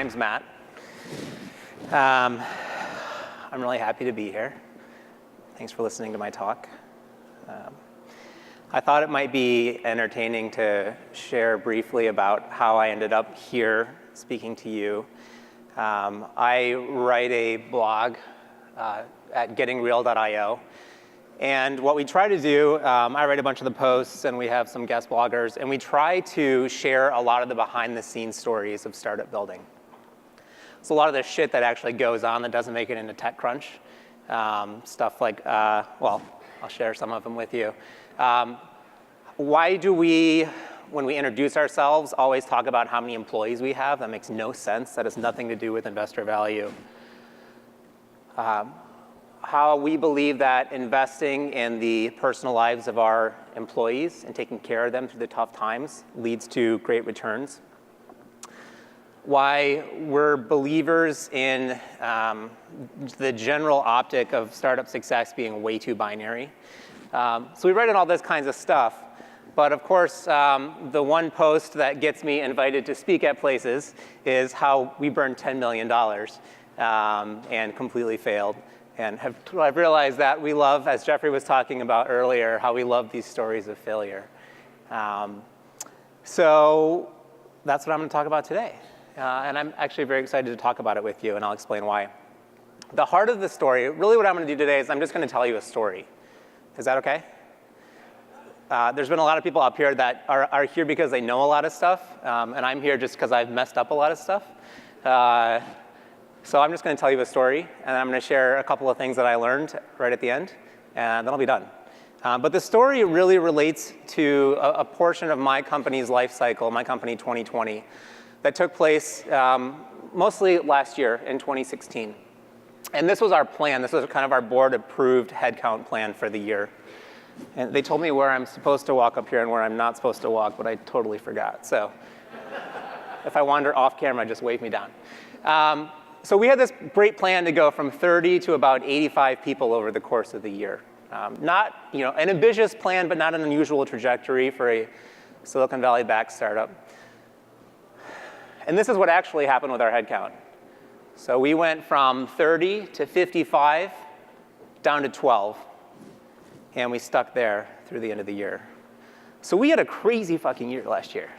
name's Matt. I'm really happy to be here. Thanks for listening to my talk. I thought it might be entertaining to share briefly about how I ended up here speaking to you. I write a blog at gettingreal.io. And what we try to do, I write a bunch of the posts and we have some guest bloggers, and we try to share a lot of the behind the scenes stories of startup building. So a lot of the shit that actually goes on that doesn't make it into TechCrunch. Stuff like, well, I'll share some of them with you. Why do we, when we introduce ourselves, always talk about how many employees we have? That makes no sense. That has nothing to do with investor value. How we believe that investing in the personal lives of our employees and taking care of them through the tough times leads to great returns. Why we're believers in the general optic of startup success being way too binary. So we write in all this kinds of stuff. But of course, the one post that gets me invited to speak at places is how we burned $10 million and completely failed. And I've realized that we love, as Jeffrey was talking about earlier, how we love these stories of failure. So that's what I'm going to talk about today. And I'm actually very excited to talk about it with you, and I'll explain why. The heart of the story, really what I'm going to do today is I'm just going to tell you a story. Is that okay? There's been a lot of people up here that are here because they know a lot of stuff, and I'm here just because I've messed up a lot of stuff. So I'm just going to tell you a story, and I'm going to share a couple of things that I learned right at the end, and then I'll be done. But the story really relates to a portion of my company's life cycle, my company 2020, that took place mostly last year in 2016. And this was our plan. This was kind of our board-approved headcount plan for the year. And they told me where I'm supposed to walk up here and where I'm not supposed to walk, but I totally forgot. So if I wander off camera, just wave me down. So we had this great plan to go from 30 to about 85 people over the course of the year. Not, an ambitious plan, but not an unusual trajectory for a Silicon Valley-backed startup. And this is what actually happened with our headcount. So we went from 30 to 55 down to 12. And we stuck there through the end of the year. So we had a crazy fucking year last year.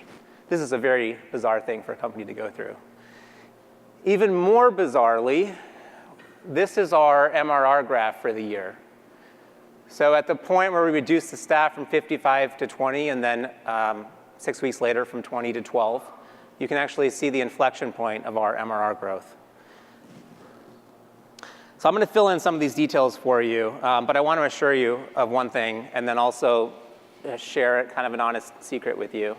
This is a very bizarre thing for a company to go through. Even more bizarrely, this is our MRR graph for the year. So at the point where we reduced the staff from 55 to 20, and then 6 weeks later from 20 to 12, you can actually see the inflection point of our MRR growth. So I'm going to fill in some of these details for you, but I want to assure you of one thing, and then also share kind of an honest secret with you.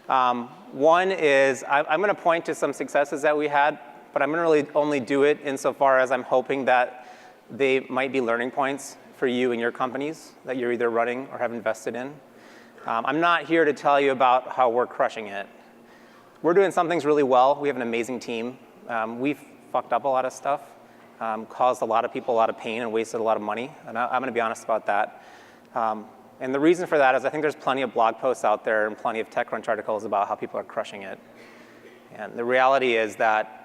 One is I'm going to point to some successes that we had, but I'm going to really only do it insofar as I'm hoping that they might be learning points for you and your companies that you're either running or have invested in. I'm not here to tell you about how we're crushing it. We're doing some things really well. We have an amazing team. We've fucked up a lot of stuff. Caused a lot of people a lot of pain and wasted a lot of money, and I'm going to be honest about that. And the reason for that is I think there's plenty of blog posts out there and plenty of TechCrunch articles about how people are crushing it. And the reality is that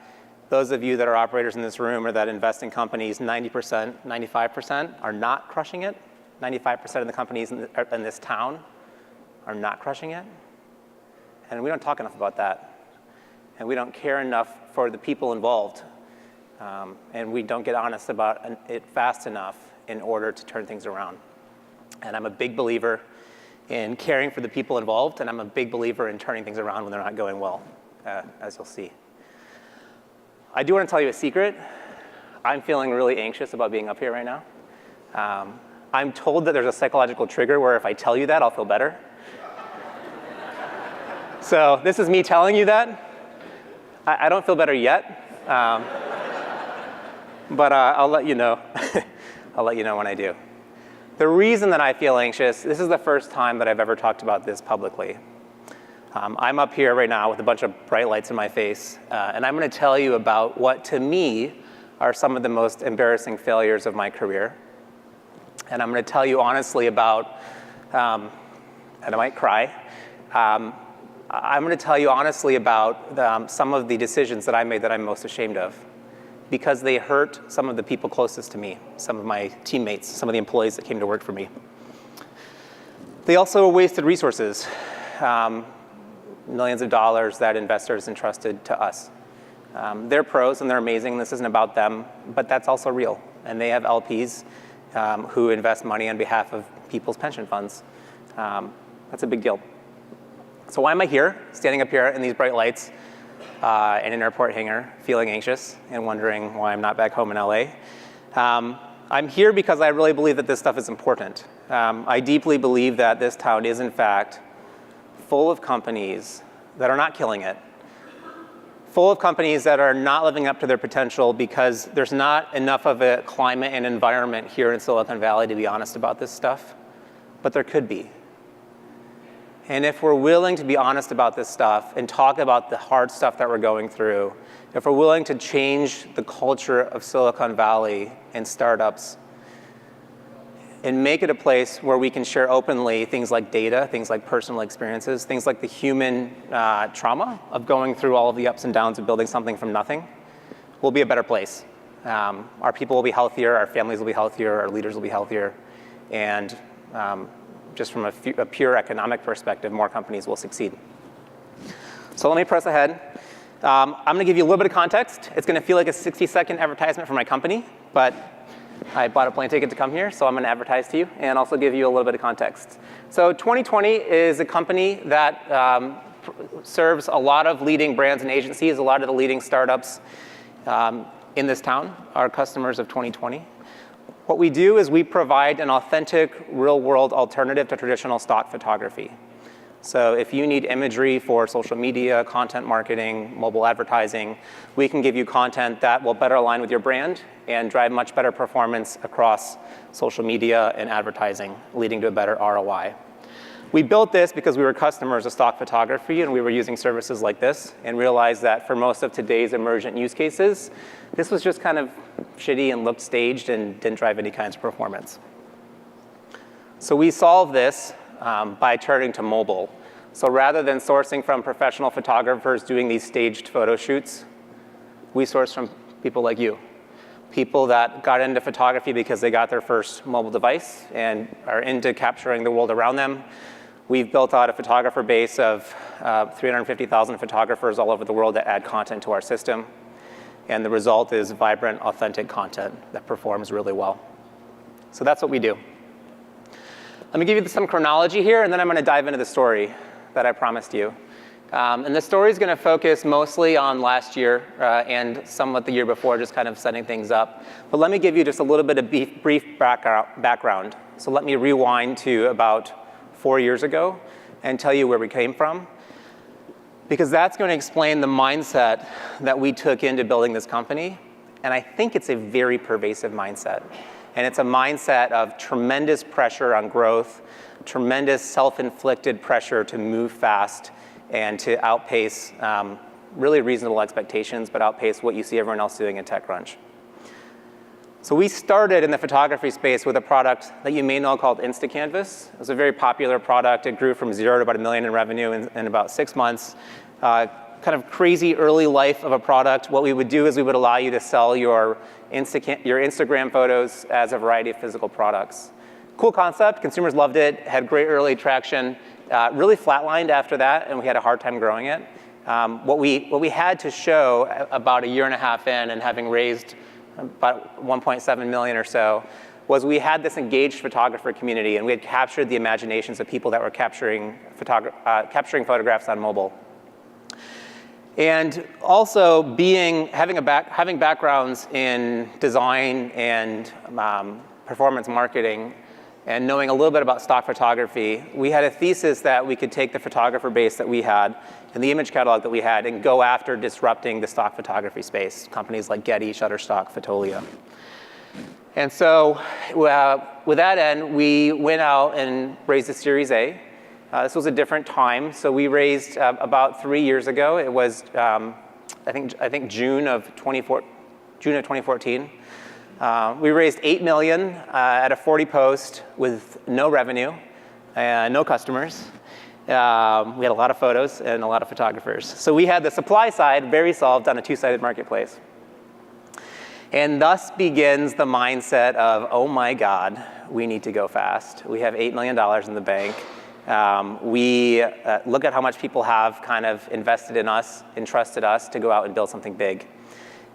those of you that are operators in this room or that invest in companies, 90%, 95% are not crushing it. 95% of the companies in this town are not crushing it. And we don't talk enough about that. And we don't care enough for the people involved. And we don't get honest about it fast enough in order to turn things around. And I'm a big believer in caring for the people involved, and I'm a big believer in turning things around when they're not going well, as you'll see. I do want to tell you a secret. I'm feeling really anxious about being up here right now. I'm told that there's a psychological trigger where if I tell you that, I'll feel better. So this is me telling you that. I don't feel better yet. But I'll let you know. I'll let you know when I do. The reason that I feel anxious, this is the first time that I've ever talked about this publicly. I'm up here right now with a bunch of bright lights in my face, and I'm going to tell you about what, to me, are some of the most embarrassing failures of my career. And I'm going to tell you honestly about, and I might cry, I'm going to tell you honestly about some of the decisions that I made that I'm most ashamed of, because they hurt some of the people closest to me, some of my teammates, some of the employees that came to work for me. They also wasted resources, millions of dollars that investors entrusted to us. They're pros and they're amazing. This isn't about them, but that's also real. And they have LPs who invest money on behalf of people's pension funds. That's a big deal. So why am I here, standing up here in these bright lights in an airport hangar, feeling anxious and wondering why I'm not back home in LA? I'm here because I really believe that this stuff is important. I deeply believe that this town is, in fact, full of companies that are not killing it, full of companies that are not living up to their potential because there's not enough of a climate and environment here in Silicon Valley to be honest about this stuff, but there could be. And if we're willing to be honest about this stuff and talk about the hard stuff that we're going through, if we're willing to change the culture of Silicon Valley and startups and make it a place where we can share openly things like data, things like personal experiences, things like the human trauma of going through all of the ups and downs of building something from nothing, we'll be a better place. Our people will be healthier, our families will be healthier, our leaders will be healthier, and just from a pure economic perspective, more companies will succeed. So let me press ahead. I'm going to give you a little bit of context. It's going to feel like a 60-second advertisement for my company, but I bought a plane ticket to come here, so I'm going to advertise to you and also give you a little bit of context. So 2020 is a company that serves a lot of leading brands and agencies, a lot of the leading startups in this town are customers of 2020. What we do is we provide an authentic, real-world alternative to traditional stock photography. So if you need imagery for social media, content marketing, mobile advertising, we can give you content that will better align with your brand and drive much better performance across social media and advertising, leading to a better ROI. We built this because we were customers of stock photography and we were using services like this and realized that for most of today's emergent use cases, this was just kind of shitty and looked staged and didn't drive any kinds of performance. So we solved this by turning to mobile. So rather than sourcing from professional photographers doing these staged photo shoots, we source from people like you. People that got into photography because they got their first mobile device and are into capturing the world around them. We've built out a photographer base of 350,000 photographers all over the world that add content to our system. And the result is vibrant, authentic content that performs really well. So that's what we do. Let me give you some chronology here, and then I'm going to dive into the story that I promised you. And the story is going to focus mostly on last year and somewhat the year before, just kind of setting things up. But let me give you just a little bit of brief background. So let me rewind to about 4 years ago and tell you where we came from, because that's going to explain the mindset that we took into building this company. And I think it's a very pervasive mindset. And it's a mindset of tremendous pressure on growth, tremendous self-inflicted pressure to move fast and to outpace really reasonable expectations, but outpace what you see everyone else doing in TechCrunch. So we started in the photography space with a product that you may know called InstaCanvas. It was a very popular product. It grew from 0 to about $1 million in revenue in about 6 months. Kind of crazy early life of a product. What we would do is we would allow you to sell your Instagram photos as a variety of physical products. Cool concept. Consumers loved it. Had great early traction. Really flatlined after that, and we had a hard time growing it. What we had to show about a year and a half in, and having raised about 1.7 million or so, was we had this engaged photographer community, and we had captured the imaginations of people that were capturing photographs on mobile. And also having backgrounds in design and performance marketing, and knowing a little bit about stock photography, we had a thesis that we could take the photographer base that we had and the image catalog that we had and go after disrupting the stock photography space, companies like Getty, Shutterstock, Fotolia. And so with that end, we went out and raised a Series A. This was a different time. So we raised about 3 years ago. It was, I think June of 2014. We raised $8 million at a 40 post with no revenue, no customers. We had a lot of photos and a lot of photographers. So we had the supply side very solved on a two-sided marketplace. And thus begins the mindset of, oh my God, we need to go fast. We have $8 million in the bank. We look at how much people have kind of invested in us, entrusted us to go out and build something big.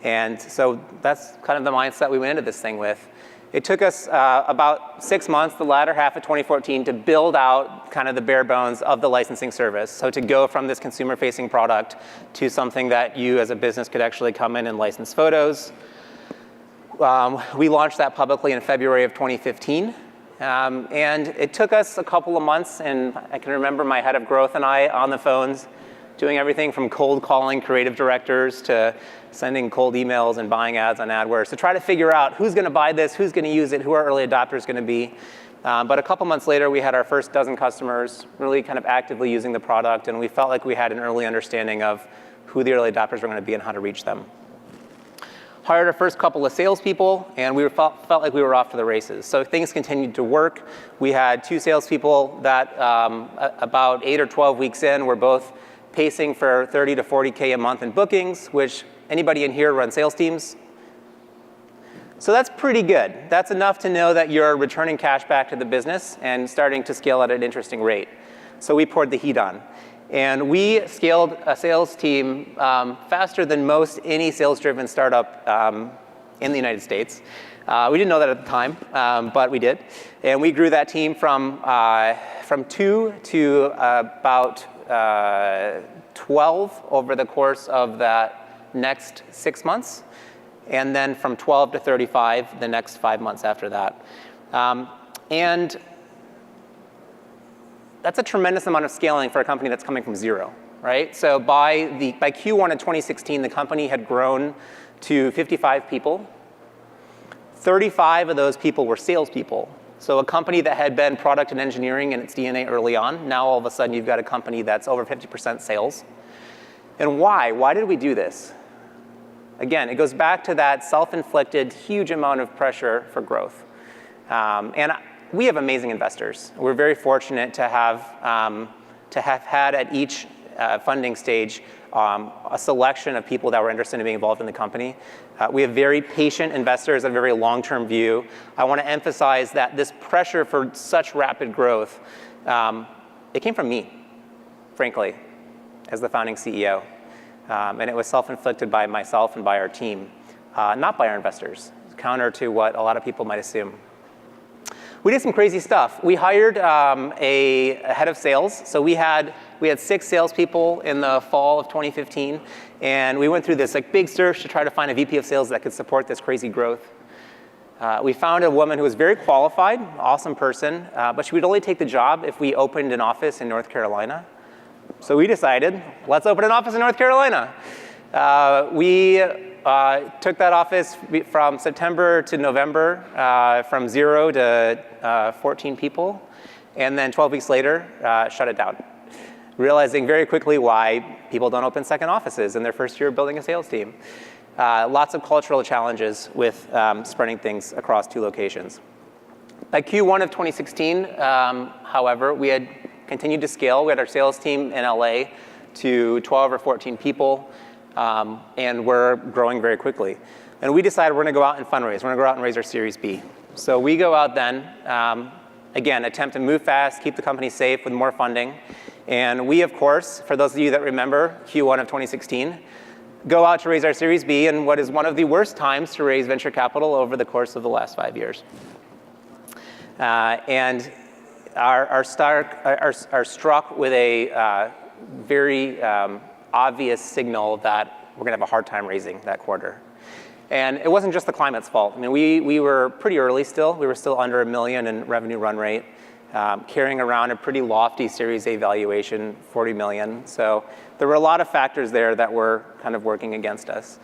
And so that's kind of the mindset we went into this thing with. It took us about 6 months, the latter half of 2014, to build out kind of the bare bones of the licensing service. So to go from this consumer-facing product to something that you as a business could actually come in and license photos. We launched that publicly in February of 2015. And it took us a couple of months, and I can remember my head of growth and I on the phones doing everything from cold calling creative directors to sending cold emails and buying ads on AdWords to try to figure out who's going to buy this, who's going to use it, who our early adopters going to be. But a couple months later, we had our first dozen customers really kind of actively using the product, and we felt like we had an early understanding of who the early adopters were going to be and how to reach them. Hired our first couple of salespeople, and we felt like we were off to the races. So things continued to work. We had 2 salespeople that about 8 or 12 weeks in were both pacing for 30 to 40K a month in bookings, which anybody in here run sales teams? So that's pretty good. That's enough to know that you're returning cash back to the business and starting to scale at an interesting rate. So we poured the heat on. And we scaled a sales team faster than most any sales-driven startup in the United States. We didn't know that at the time, but we did. And we grew that team from 2 to about 12 over the course of that next 6 months, and then from 12 to 35 the next 5 months after that. And that's a tremendous amount of scaling for a company that's coming from zero, right? So by Q1 of 2016, the company had grown to 55 people. 35 of those people were salespeople. So a company that had been product and engineering in its DNA early on, now all of a sudden you've got a company that's over 50% sales. And why? Why did we do this? Again, it goes back to that self-inflicted huge amount of pressure for growth. And we have amazing investors. We're very fortunate to have had at each funding stage a selection of people that were interested in being involved in the company. We have very patient investors, a very long-term view. I want to emphasize that this pressure for such rapid growth, it came from me, frankly, as the founding CEO. And it was self-inflicted by myself and by our team, not by our investors, counter to what a lot of people might assume. We did some crazy stuff. We hired a head of sales. So we had 6 salespeople in the fall of 2015, and we went through this big search to try to find a VP of sales that could support this crazy growth. We found a woman who was very qualified, awesome person, but she would only take the job if we opened an office in North Carolina. So we decided, let's open an office in North Carolina. We took that office from September to November, from 0 to 14 people, and then 12 weeks later, shut it down, realizing very quickly why people don't open second offices in their first year of building a sales team. Lots of cultural challenges with spreading things across 2 locations. By Q1 of 2016, however, we had continued to scale. We had our sales team in LA to 12 or 14 people. And we're growing very quickly. And we decided we're going to go out and fundraise. We're going to go out and raise our Series B. So we go out then, again, attempt to move fast, keep the company safe with more funding. And we, of course, for those of you that remember Q1 of 2016, go out to raise our Series B in what is one of the worst times to raise venture capital over the course of the last 5 years. And are struck with a very obvious signal that we're going to have a hard time raising that quarter. And it wasn't just the climate's fault. I mean, we were pretty early still. We were still under $1 million in revenue run rate, carrying around a pretty lofty Series A valuation, $40 million. So there were a lot of factors there that were kind of working against us.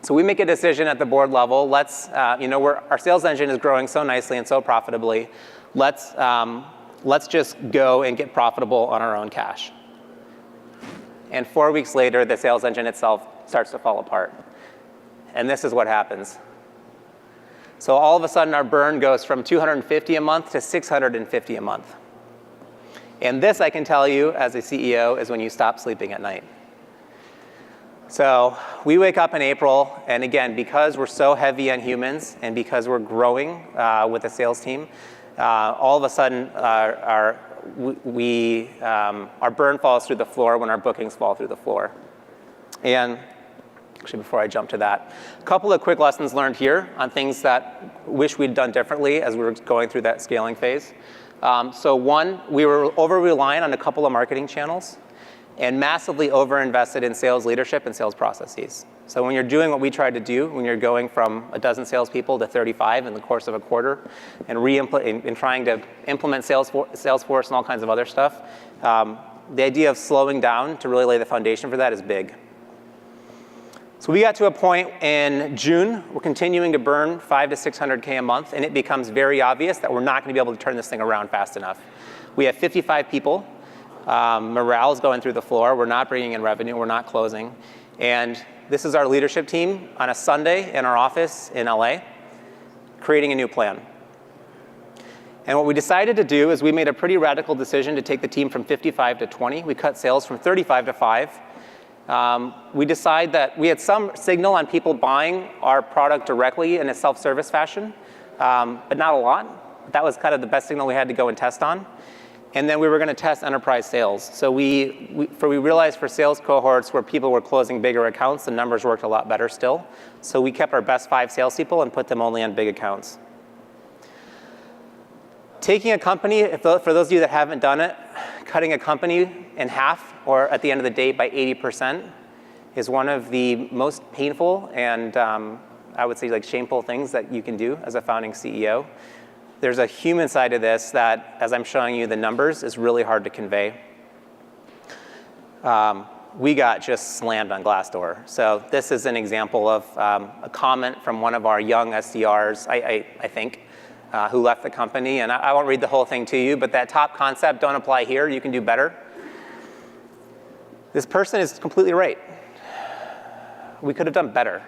So we make a decision at the board level. Let's, our sales engine is growing so nicely and so profitably. Let's just go and get profitable on our own cash. And 4 weeks later, the sales engine itself starts to fall apart. And this is what happens. So all of a sudden, our burn goes from $250 a month to $650 a month. And this, I can tell you, as a CEO, is when you stop sleeping at night. So we wake up in April, and again, because we're so heavy on humans and because we're growing with the sales team, all of a sudden our burn falls through the floor when our bookings fall through the floor. And actually, before I jump to that, a couple of quick lessons learned here on things that wish we'd done differently as we were going through that scaling phase. So one, we were over-reliant on a couple of marketing channels and massively over-invested in sales leadership and sales processes. So when you're doing what we tried to do, when you're going from a dozen salespeople to 35 in the course of a quarter and trying to implement Salesforce and all kinds of other stuff, the idea of slowing down to really lay the foundation for that is big. So we got to a point in June, we're continuing to burn 500 to 600K a month, and it becomes very obvious that we're not going to be able to turn this thing around fast enough. We have 55 people. Morale is going through the floor. We're not bringing in revenue. We're not closing. And this is our leadership team on a Sunday in our office in LA, creating a new plan. And what we decided to do is we made a pretty radical decision to take the team from 55 to 20. We cut sales from 35 to 5. We decided that we had some signal on people buying our product directly in a self-service fashion, but not a lot. That was kind of the best signal we had to go and test on. And then we were going to test enterprise sales. So we realized for sales cohorts where people were closing bigger accounts, the numbers worked a lot better still. So we kept our best 5 salespeople and put them only on big accounts. Taking a company, for those of you that haven't done it, cutting a company in half, or at the end of the day by 80%, is one of the most painful and I would say like shameful things that you can do as a founding CEO. There's a human side of this that, as I'm showing you the numbers, is really hard to convey. We got just slammed on Glassdoor. So this is an example of a comment from one of our young SDRs, I think, who left the company. And I won't read the whole thing to you, but that top concept, don't apply here, you can do better. This person is completely right. We could have done better.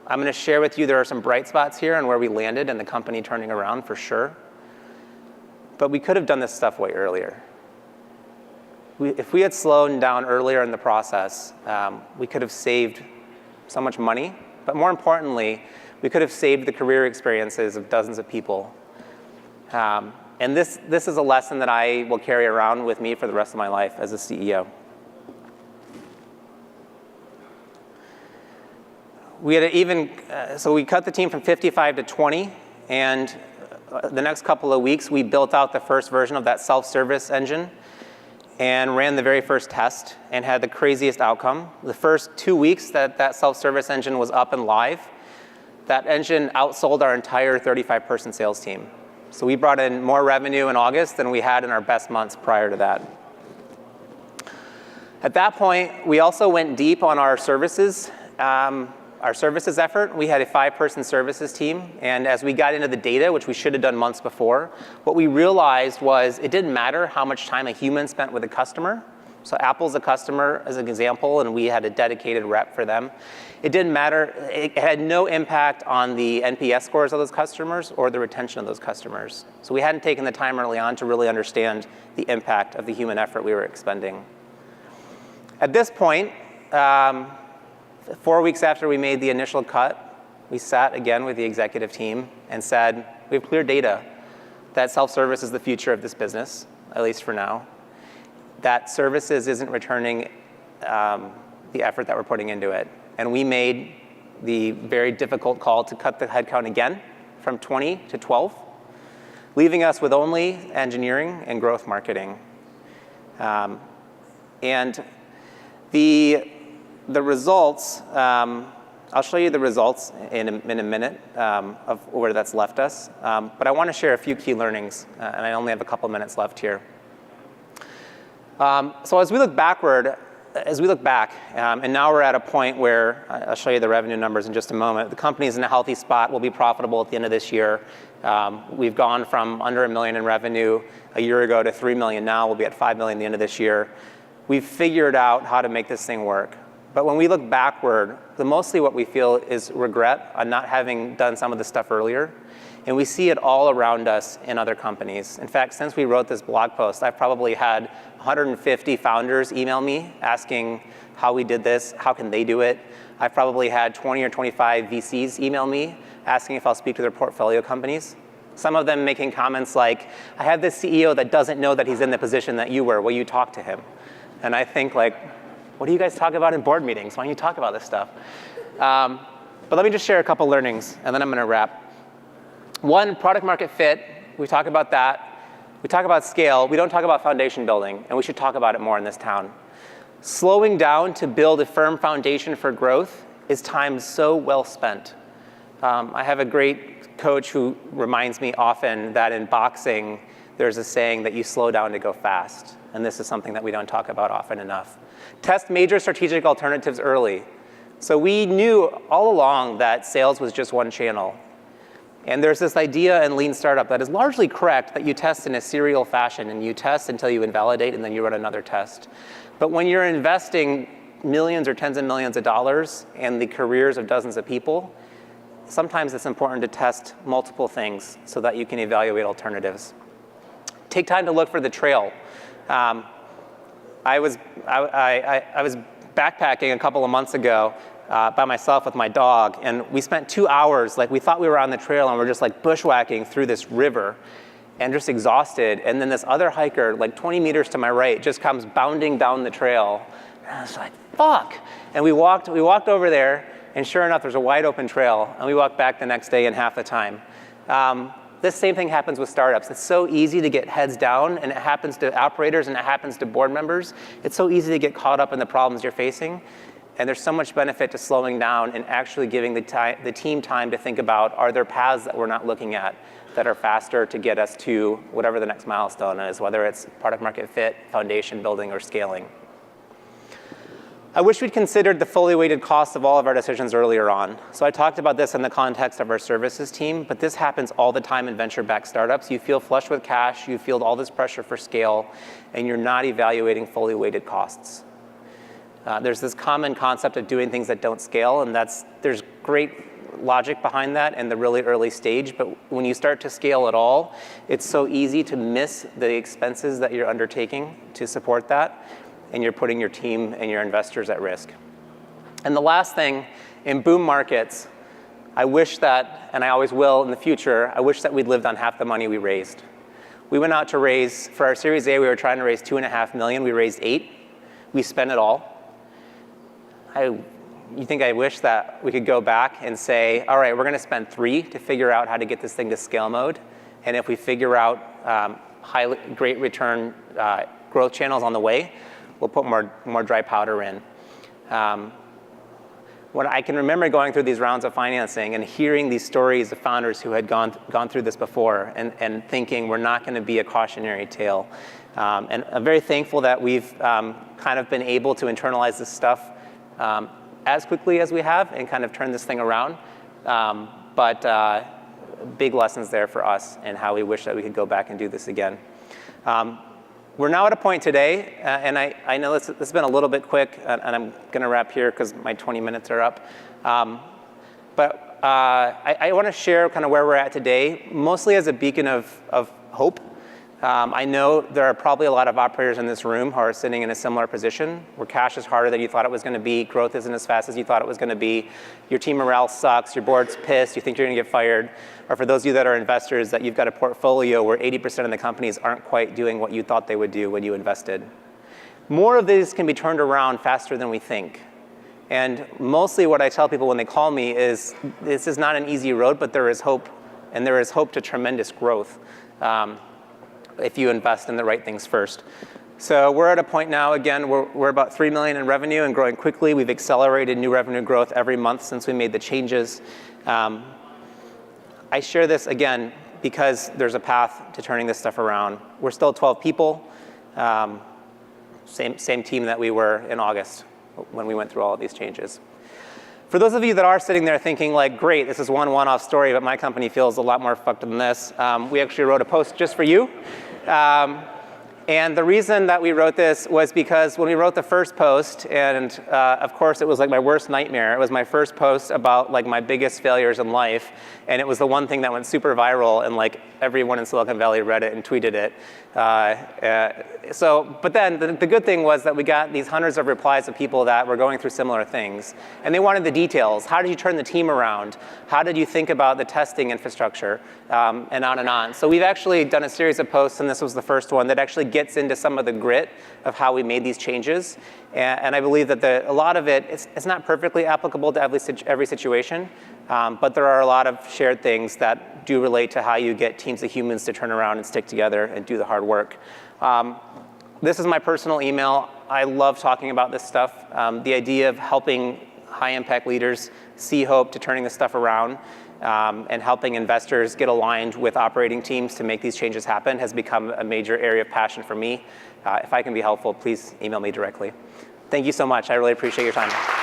I'm going to share with you there are some bright spots here on where we landed and the company turning around for sure. But we could have done this stuff way earlier. If we had slowed down earlier in the process, we could have saved so much money. But more importantly, we could have saved the career experiences of dozens of people. And this is a lesson that I will carry around with me for the rest of my life as a CEO. We had so we cut the team from 55 to 20, and the next couple of weeks, we built out the first version of that self-service engine and ran the very first test and had the craziest outcome. The first 2 weeks that self-service engine was up and live, that engine outsold our entire 35-person sales team. So we brought in more revenue in August than we had in our best months prior to that. At that point, we also went deep on our services effort. We had a 5-person services team, and as we got into the data, which we should have done months before, what we realized was it didn't matter how much time a human spent with a customer. So Apple's a customer as an example, and we had a dedicated rep for them. It didn't matter. It had no impact on the NPS scores of those customers or the retention of those customers. So we hadn't taken the time early on to really understand the impact of the human effort we were expending. At this point, 4 weeks after we made the initial cut, we sat again with the executive team and said, we have clear data that self-service is the future of this business, at least for now. That services isn't returning the effort that we're putting into it. And we made the very difficult call to cut the headcount again from 20 to 12, leaving us with only engineering and growth marketing. And the results, I'll show you the results in a minute of where that's left us. But I want to share a few key learnings, and I only have a couple minutes left here. So as we look back, and now we're at a point where I'll show you the revenue numbers in just a moment. The company's in a healthy spot. We'll be profitable at the end of this year. We've gone from under $1 million in revenue a year ago to $3 million now. We'll be at $5 million at the end of this year. We've figured out how to make this thing work. But when we look backward, mostly what we feel is regret on not having done some of this stuff earlier. And we see it all around us in other companies. In fact, since we wrote this blog post, I've probably had 150 founders email me asking how we did this, how can they do it. I've probably had 20 or 25 VCs email me asking if I'll speak to their portfolio companies. Some of them making comments like, I have this CEO that doesn't know that he's in the position that you were. Will you talk to him? And I think, like, what do you guys talk about in board meetings? Why don't you talk about this stuff? But let me just share a couple learnings, and then I'm going to wrap. One, product market fit. We talk about that. We talk about scale. We don't talk about foundation building, and we should talk about it more in this town. Slowing down to build a firm foundation for growth is time so well spent. I have a great coach who reminds me often that in boxing, there's a saying that you slow down to go fast. And this is something that we don't talk about often enough. Test major strategic alternatives early. So we knew all along that sales was just one channel. And there's this idea in lean startup that is largely correct, that you test in a serial fashion, and you test until you invalidate, and then you run another test. But when you're investing millions or tens of millions of dollars in the careers of dozens of people, sometimes it's important to test multiple things so that you can evaluate alternatives. Take time to look for the trail. I was backpacking a couple of months ago by myself with my dog, and we spent 2 hours, like we thought we were on the trail, and we're just like bushwhacking through this river and just exhausted. And then this other hiker, like 20 meters to my right, just comes bounding down the trail. And I was like, fuck. And we walked over there, and sure enough, there's a wide open trail, and we walked back the next day in half the time. This same thing happens with startups. It's so easy to get heads down, and it happens to operators, and it happens to board members. It's so easy to get caught up in the problems you're facing, and there's so much benefit to slowing down and actually giving the team time to think about, are there paths that we're not looking at that are faster to get us to whatever the next milestone is, whether it's product market fit, foundation building, or scaling. I wish we'd considered the fully weighted cost of all of our decisions earlier on. So I talked about this in the context of our services team, but this happens all the time in venture-backed startups. You feel flush with cash, you feel all this pressure for scale, and you're not evaluating fully weighted costs. There's this common concept of doing things that don't scale, and there's great logic behind that in the really early stage, but when you start to scale at all, it's so easy to miss the expenses that you're undertaking to support that, and you're putting your team and your investors at risk. And the last thing, in boom markets, I wish that, and I always will in the future, I wish that we'd lived on half the money we raised. We went out to raise, for our Series A, we were trying to raise $2.5 million, we raised $8 million. We spent it all. You think I wish that we could go back and say, all right, we're going to spend $3 million to figure out how to get this thing to scale mode. And if we figure out great return growth channels on the way, we'll put more dry powder in. When I can remember going through these rounds of financing and hearing these stories of founders who had gone through this before and thinking we're not going to be a cautionary tale. And I'm very thankful that we've kind of been able to internalize this stuff as quickly as we have and kind of turn this thing around. But big lessons there for us and how we wish that we could go back and do this again. We're now at a point today, and I know this has been a little bit quick, and I'm going to wrap here because my 20 minutes are up. But I want to share kind of where we're at today, mostly as a beacon of hope. I know there are probably a lot of operators in this room who are sitting in a similar position, where cash is harder than you thought it was going to be, growth isn't as fast as you thought it was going to be, your team morale sucks, your board's pissed, you think you're going to get fired, or for those of you that are investors, that you've got a portfolio where 80% of the companies aren't quite doing what you thought they would do when you invested. More of these can be turned around faster than we think. And mostly what I tell people when they call me is, this is not an easy road, but there is hope, and there is hope to tremendous growth. If you invest in the right things first. So we're at a point now, again, we're about $3 million in revenue and growing quickly. We've accelerated new revenue growth every month since we made the changes. I share this, again, because there's a path to turning this stuff around. We're still 12 people, same team that we were in August when we went through all of these changes. For those of you that are sitting there thinking like, great, this is one-off story, but my company feels a lot more fucked than this, we actually wrote a post just for you. And the reason that we wrote this was because when we wrote the first post, and of course it was like my worst nightmare. It was my first post about like my biggest failures in life, and it was the one thing that went super viral, and like everyone in Silicon Valley read it and tweeted it. But then the good thing was that we got these hundreds of replies of people that were going through similar things, and they wanted the details. How did you turn the team around? How did you think about the testing infrastructure? And on and on. So we've actually done a series of posts, and this was the first one, that actually gets into some of the grit of how we made these changes. And I believe that a lot of it, it's not perfectly applicable to every situation, but there are a lot of shared things that do relate to how you get teams of humans to turn around and stick together and do the hard work. This is my personal email. I love talking about this stuff. The idea of helping high-impact leaders see hope to turning this stuff around, and helping investors get aligned with operating teams to make these changes happen has become a major area of passion for me. If I can be helpful, please email me directly. Thank you so much. I really appreciate your time.